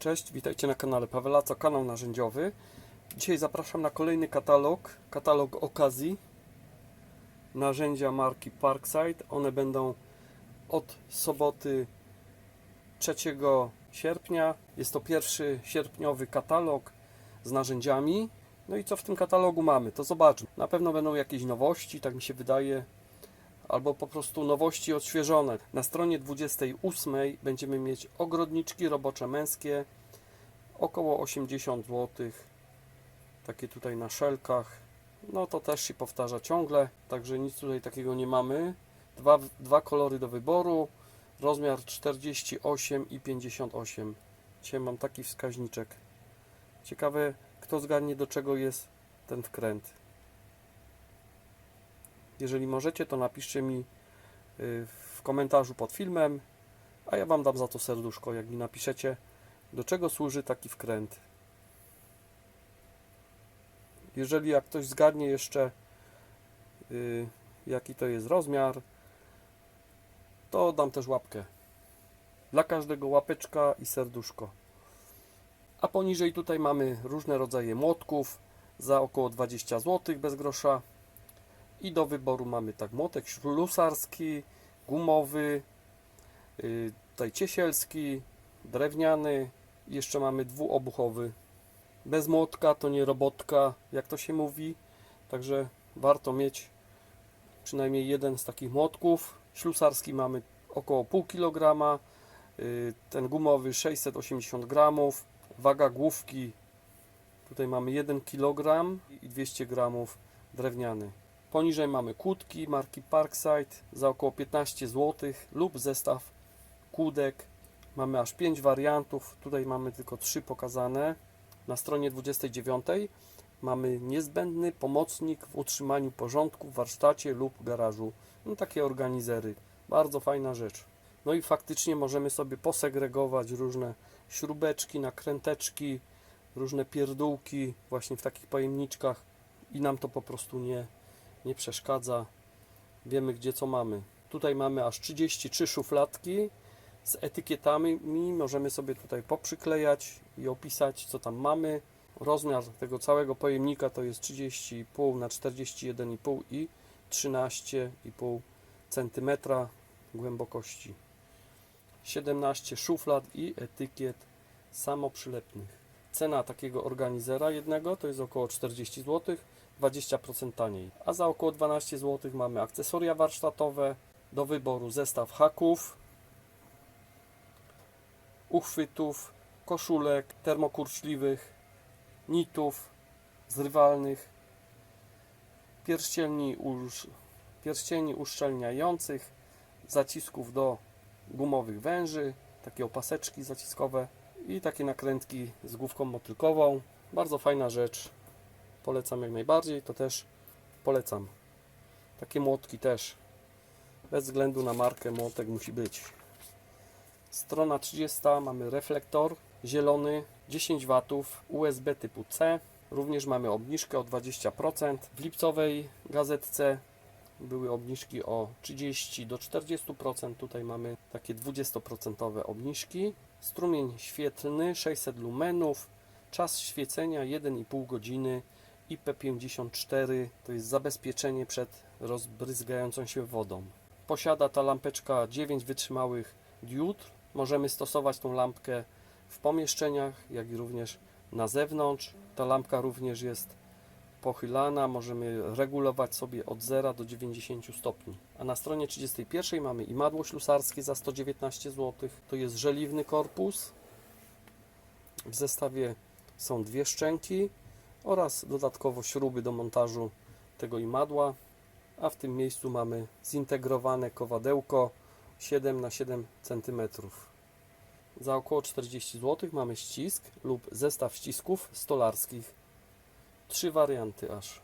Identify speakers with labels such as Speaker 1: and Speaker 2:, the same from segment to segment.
Speaker 1: Cześć, witajcie na kanale Pawelaco, kanał narzędziowy. Dzisiaj zapraszam na kolejny katalog okazji. Narzędzia marki Parkside. One będą od soboty 3 sierpnia. Jest to pierwszy sierpniowy katalog z narzędziami. No i co w tym katalogu mamy? To zobaczmy. Na pewno będą jakieś nowości, tak mi się wydaje. Albo po prostu nowości odświeżone. Na stronie 28 będziemy mieć ogrodniczki robocze męskie, około 80 zł, takie tutaj na szelkach. No to też się powtarza ciągle, także nic tutaj takiego nie mamy. Dwa kolory do wyboru, rozmiar 48 i 58. Dzisiaj mam taki wskaźniczek. Ciekawe, kto zgadnie, do czego jest ten wkręt. Jeżeli możecie, to napiszcie mi w komentarzu pod filmem, a ja Wam dam za to serduszko, jak mi napiszecie, do czego służy taki wkręt. Jeżeli jak ktoś zgadnie jeszcze, jaki to jest rozmiar, to dam też łapkę. Dla każdego łapeczka i serduszko. A poniżej tutaj mamy różne rodzaje młotków za około 20 zł bez grosza. I do wyboru mamy tak młotek ślusarski, gumowy, tutaj ciesielski, drewniany i jeszcze mamy dwuobuchowy. Bez młotka to nie robotka, jak to się mówi, także warto mieć przynajmniej jeden z takich młotków. Ślusarski mamy około pół kg, ten gumowy 680 gramów, waga główki tutaj mamy 1 kg i 200 gramów drewniany. Poniżej mamy kłódki marki Parkside za około 15 zł lub zestaw kłódek. Mamy aż 5 wariantów, tutaj mamy tylko 3 pokazane. Na stronie 29 mamy niezbędny pomocnik w utrzymaniu porządku w warsztacie lub garażu. No, takie organizery, bardzo fajna rzecz. No i faktycznie możemy sobie posegregować różne śrubeczki, nakręteczki, różne pierdółki właśnie w takich pojemniczkach i nam to po prostu nie przeszkadza. Wiemy, gdzie co mamy. Tutaj mamy aż 33 szufladki z etykietami. Możemy sobie tutaj poprzyklejać i opisać, co tam mamy. Rozmiar tego całego pojemnika to jest 30,5 na 41,5 i 13,5 cm głębokości. 17 szuflad i etykiet samoprzylepnych. Cena takiego organizera jednego to jest około 40 zł, 20% taniej. A za około 12 zł mamy akcesoria warsztatowe, do wyboru zestaw haków, uchwytów, koszulek termokurczliwych, nitów zrywalnych, pierścieni uszczelniających, zacisków do gumowych węży, takie opaseczki zaciskowe i takie nakrętki z główką motylkową. Bardzo fajna rzecz. Polecam jak najbardziej, to też polecam. Takie młotki też. Bez względu na markę młotek musi być. Strona 30 mamy reflektor zielony 10 W USB typu C. Również mamy obniżkę o 20%. W lipcowej gazetce były obniżki o 30 do 40%. Tutaj mamy takie 20% obniżki. Strumień świetlny 600 lumenów. Czas świecenia 1,5 godziny. IP54 to jest zabezpieczenie przed rozbryzgającą się wodą. Posiada ta lampeczka 9 wytrzymałych diod. Możemy stosować tą lampkę w pomieszczeniach, jak i również na zewnątrz. Ta lampka również jest pochylana, możemy regulować sobie od 0 do 90 stopni. A na stronie 31 mamy imadło ślusarskie za 119 zł. To jest żeliwny korpus. W zestawie są dwie szczęki oraz dodatkowo śruby do montażu tego imadła, a w tym miejscu mamy zintegrowane kowadełko 7 na 7 cm. Za około 40 zł mamy ścisk lub zestaw ścisków stolarskich. 3 warianty aż.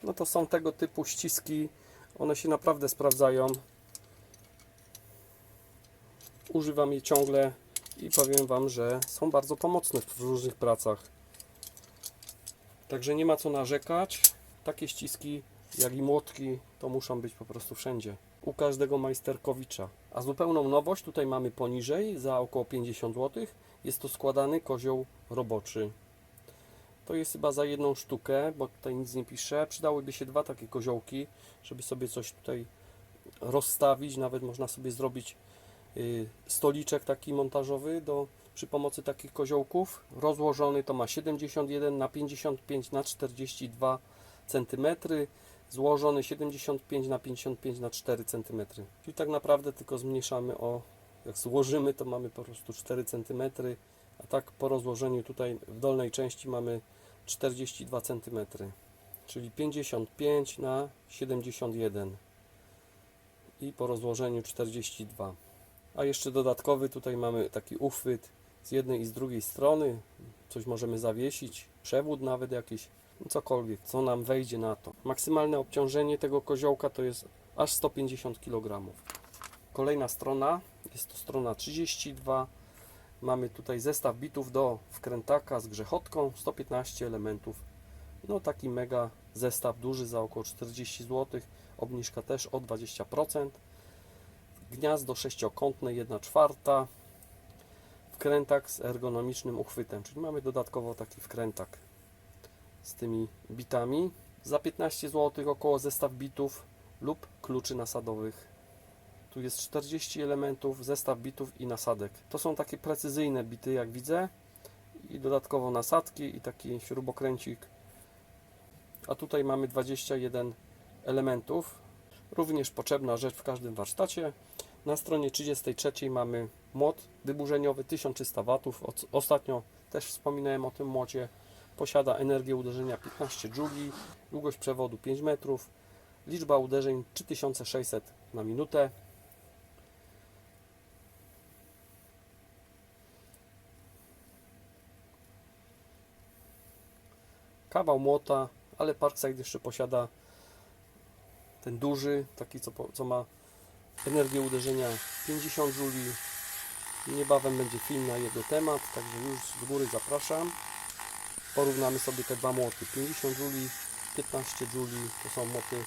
Speaker 1: No to są tego typu ściski, one się naprawdę sprawdzają. Używam je ciągle i powiem Wam, że są bardzo pomocne w różnych pracach. Także nie ma co narzekać. Takie ściski jak i młotki, to muszą być po prostu wszędzie. U każdego majsterkowicza. A zupełną nowość tutaj mamy poniżej, za około 50 zł. Jest to składany kozioł roboczy. To jest chyba za jedną sztukę, bo tutaj nic nie pisze. Przydałyby się dwa takie koziołki, żeby sobie coś tutaj rozstawić. Nawet można sobie zrobić stoliczek taki montażowy przy pomocy takich koziołków. Rozłożony to ma 71 na 55 na 42 cm. Złożony 75 na 55 na 4 cm. Czyli tak naprawdę tylko zmniejszamy jak złożymy, to mamy po prostu 4 cm, a tak po rozłożeniu tutaj w dolnej części mamy 42 cm, czyli 55 na 71 i po rozłożeniu 42. A jeszcze dodatkowy tutaj mamy taki uchwyt z jednej i z drugiej strony, coś możemy zawiesić, przewód nawet jakiś, cokolwiek, co nam wejdzie na to. Maksymalne obciążenie tego koziołka to jest aż 150 kg. Kolejna strona, jest to strona 32. Mamy tutaj zestaw bitów do wkrętaka z grzechotką, 115 elementów. No taki mega zestaw, duży, za około 40 zł. Obniżka też o 20%. Gniazdo sześciokątne, 1/4. Wkrętak z ergonomicznym uchwytem, czyli mamy dodatkowo taki wkrętak z tymi bitami. Za 15 zł około zestaw bitów lub kluczy nasadowych. Tu jest 40 elementów, zestaw bitów i nasadek. To są takie precyzyjne bity, jak widzę. I dodatkowo nasadki i taki śrubokręcik. A tutaj mamy 21 elementów. Również potrzebna rzecz w każdym warsztacie. Na stronie 33 mamy młot wyburzeniowy 1300 W. Ostatnio też wspominałem o tym młocie. Posiada energię uderzenia 15 Joule, długość przewodu 5 metrów, liczba uderzeń 3600 na minutę. Kawał młota, ale Parkside jeszcze posiada ten duży, taki co ma energię uderzenia 50 Joule. Niebawem będzie film na jego temat, także już z góry zapraszam. Porównamy sobie te dwa młoty, 50 Joule, 15 Joule, to są młoty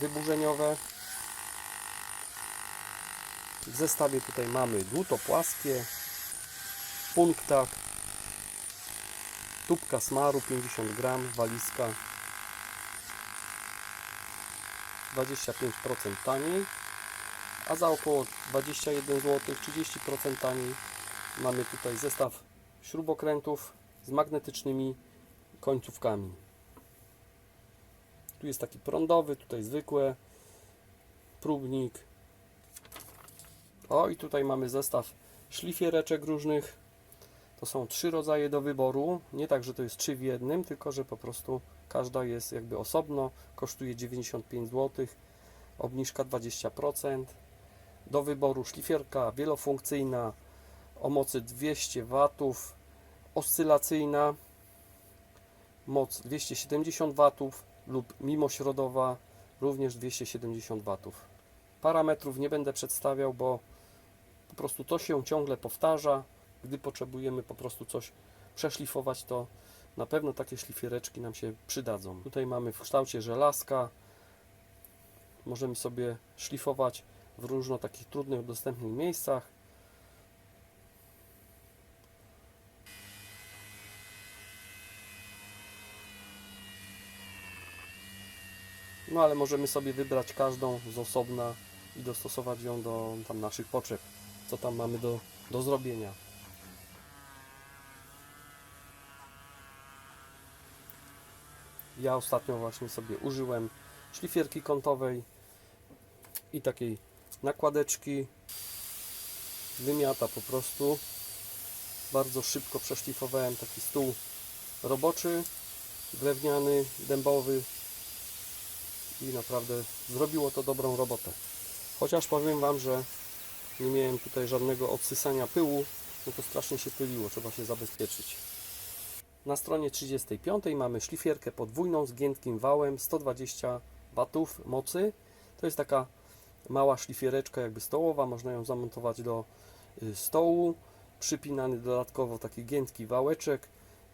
Speaker 1: wyburzeniowe. W zestawie tutaj mamy dłuto płaskie, punktak, tubka smaru 50 g, walizka 25% taniej, a za około 21 zł, 30% taniej mamy tutaj zestaw śrubokrętów z magnetycznymi końcówkami. Tu jest taki prądowy, tutaj zwykłe, próbnik. O, i tutaj mamy zestaw szlifiereczek różnych. To są 3 rodzaje do wyboru. Nie tak, że to jest 3 w jednym, tylko że po prostu każda jest jakby osobno. Kosztuje 95 zł. Obniżka 20%. Do wyboru szlifierka wielofunkcyjna o mocy 200 W, oscylacyjna, moc 270 W lub mimośrodowa, również 270 W. Parametrów nie będę przedstawiał, bo po prostu to się ciągle powtarza. Gdy potrzebujemy po prostu coś przeszlifować, to na pewno takie szlifiereczki nam się przydadzą. Tutaj mamy w kształcie żelazka. Możemy sobie szlifować w różno takich trudnych, dostępnych miejscach. No ale możemy sobie wybrać każdą z osobna i dostosować ją do tam naszych potrzeb, co tam mamy do zrobienia. Ja ostatnio właśnie sobie użyłem szlifierki kątowej i takiej nakładeczki. Wymiata po prostu. Bardzo szybko przeszlifowałem taki stół roboczy, drewniany, dębowy i naprawdę zrobiło to dobrą robotę. Chociaż powiem Wam, że nie miałem tutaj żadnego odsysania pyłu, no to strasznie się pyliło, trzeba się zabezpieczyć. Na stronie 35 mamy szlifierkę podwójną z giętkim wałem, 120 W mocy. To jest taka mała szlifiereczka jakby stołowa, można ją zamontować do stołu. Przypinany dodatkowo taki giętki wałeczek.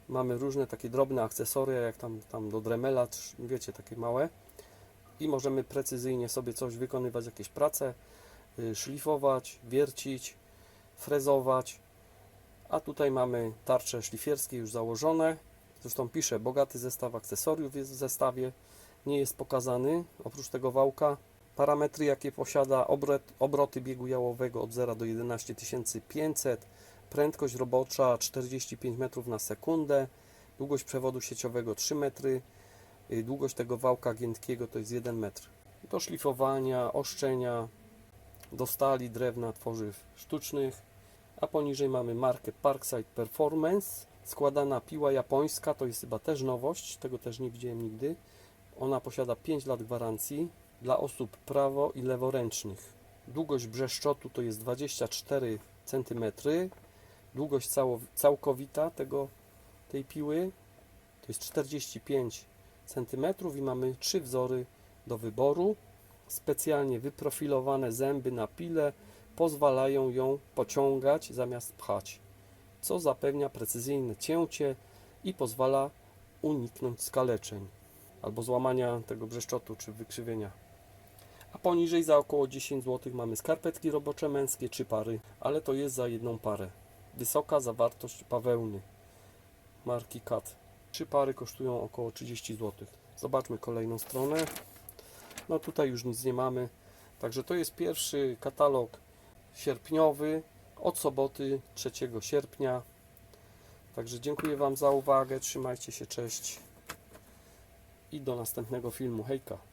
Speaker 1: Mamy różne takie drobne akcesoria, jak tam do dremela, wiecie, takie małe. i możemy precyzyjnie sobie coś wykonywać, jakieś prace, szlifować, wiercić, frezować. A tutaj mamy tarcze szlifierskie już założone. Zresztą pisze, bogaty zestaw akcesoriów jest w zestawie, nie jest pokazany, oprócz tego wałka. Parametry jakie posiada: obroty biegu jałowego od 0 do 11 500, prędkość robocza 45 metrów na sekundę, długość przewodu sieciowego 3 metry, długość tego wałka giętkiego to jest 1 metr. Do szlifowania, oszczenia, do stali, drewna, tworzyw sztucznych. A poniżej mamy markę Parkside Performance. Składana piła japońska, to jest chyba też nowość, tego też nie widziałem nigdy. Ona posiada 5 lat gwarancji dla osób prawo- i leworęcznych. Długość brzeszczotu to jest 24 cm. Długość całkowita tej piły to jest 45 cm i mamy 3 wzory do wyboru. Specjalnie wyprofilowane zęby na pilę pozwalają ją pociągać zamiast pchać, co zapewnia precyzyjne cięcie i pozwala uniknąć skaleczeń albo złamania tego brzeszczotu czy wykrzywienia. A poniżej za około 10 zł mamy skarpetki robocze męskie, 3 pary, ale to jest za jedną parę. Wysoka zawartość bawełny marki Cat. 3 pary kosztują około 30 zł. Zobaczmy kolejną stronę. No tutaj już nic nie mamy. Także to jest pierwszy katalog sierpniowy od soboty 3 sierpnia. Także dziękuję Wam za uwagę. Trzymajcie się, cześć i do następnego filmu. Hejka!